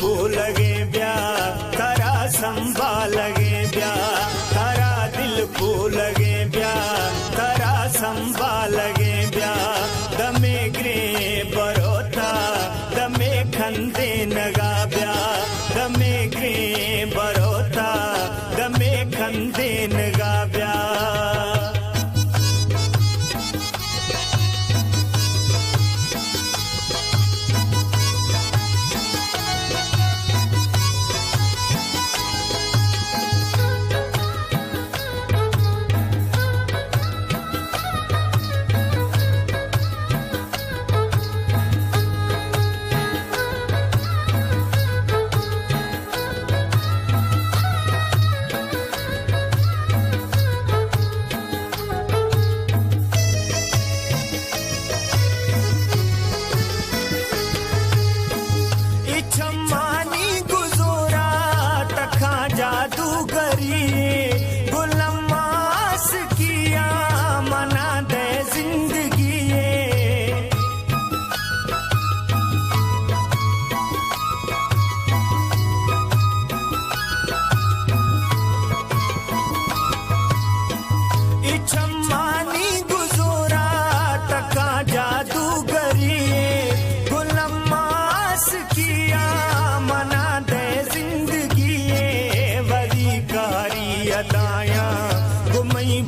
फूलगे ब्या तारा संभालगे ब्या तारा दिल फूलगे ब्या तारा संभालगे ब्या दमे ग्रे बरोता दमे खंदे नगा ब्या दमे ग्रे बरोता दमे खंदे नगा ब्या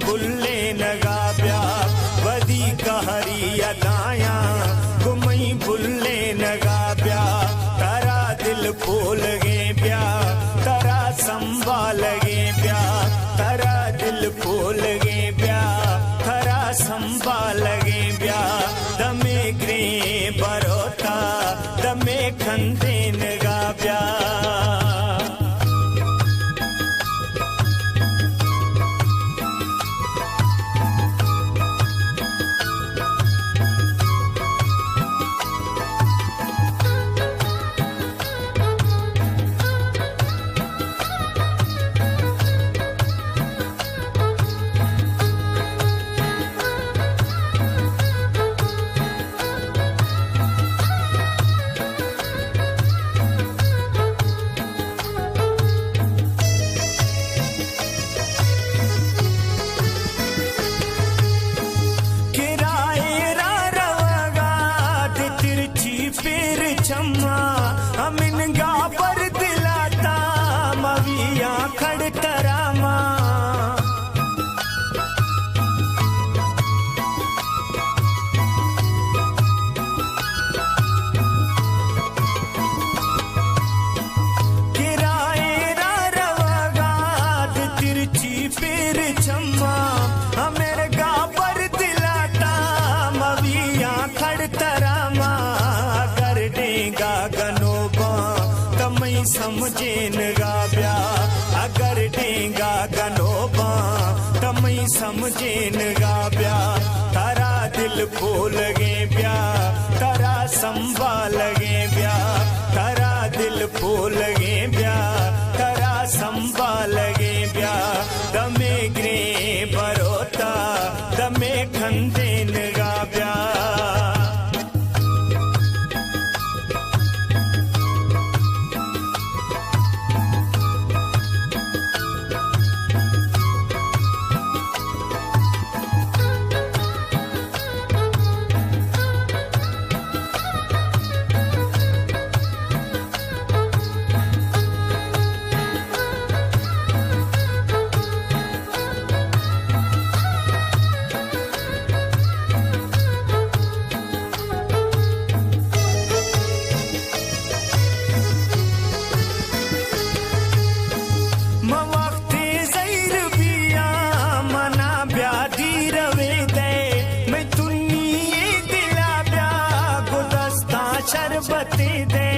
भुल्ले नगा ब्या वदी कहरी अदाया गुमई भुल्ले नगा ब्या तारा दिल फूल गे ब्या तारा संभाल गे ब्या तारा दिल फूल गे ब्या तारा संभाल गे ब्या दमे ग्रे बरोता दमे खंदे नगा ब्या चम्मा अमिन गा पर दिलाता मविया खड़तरामा किराए रवागाद तिरछी पेर चम्मा अमेर गा पर दिलाता मविया खड़तरामा गनोबा तमई समझेन गा ब्या अगर डेंगा गनोबा तमई समझेन गा ब्या तारा दिल फूल गे ब्या तारा संभाल गे ब्या तारा दिल फूल गे ब्या तारा संभाल गे ब्या दमे ग्रे बरोता दमे खंदेन गा ब्या शरबती दे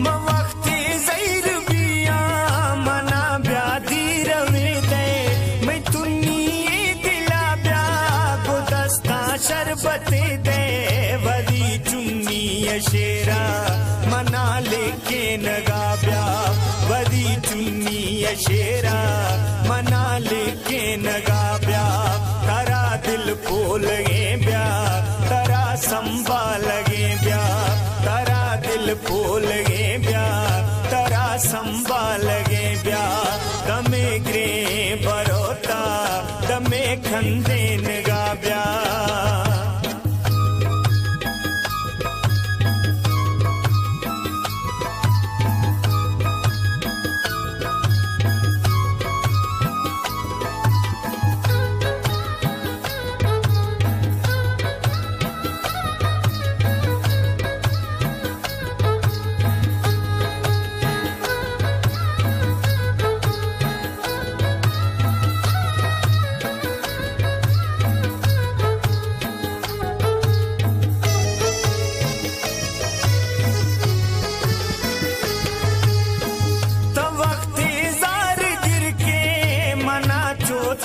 मवक्ती ज़ैर बिया मना ब्यादी रवे दे मैं तुन्नी दिला ब्या गुदस्ता शरबती दे वदी चुन्नी शेरा मना लेके नगा ब्या बदी चुन्नी शेरा मना लेके नगा ब्या तारा दिल पोल गे ब्या तारा संभाल गे ब्या तारा दिल पोल गे ब्या तारा संभाल गे ब्या दमे ग्रे बरोता दमे खंदे नगा ब्या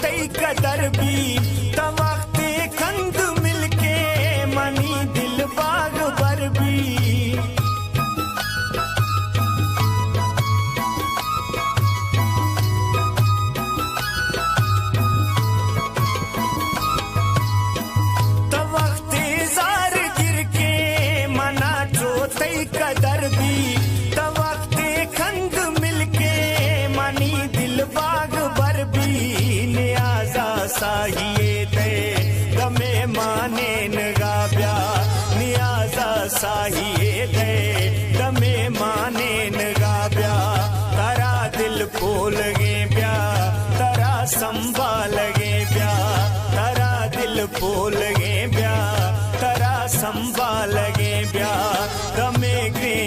तई कदर भी तवक्ते खंद मिलके मनी दिल बाग भर भी तवक्ते जार गिर के मना चोतई कदर भी तवक्ते खंद मिलके मनी दिल बाग भर भी साहिए दे दमे माने नगा ब्या नियाजा साहिए दे दमे माने नगा ब्या तारा दिल पोल गे ब्या तारा संभाल गे ब्या तारा दिल पोल गे ब्या तारा संभाल गे ब्या दमे ग्रे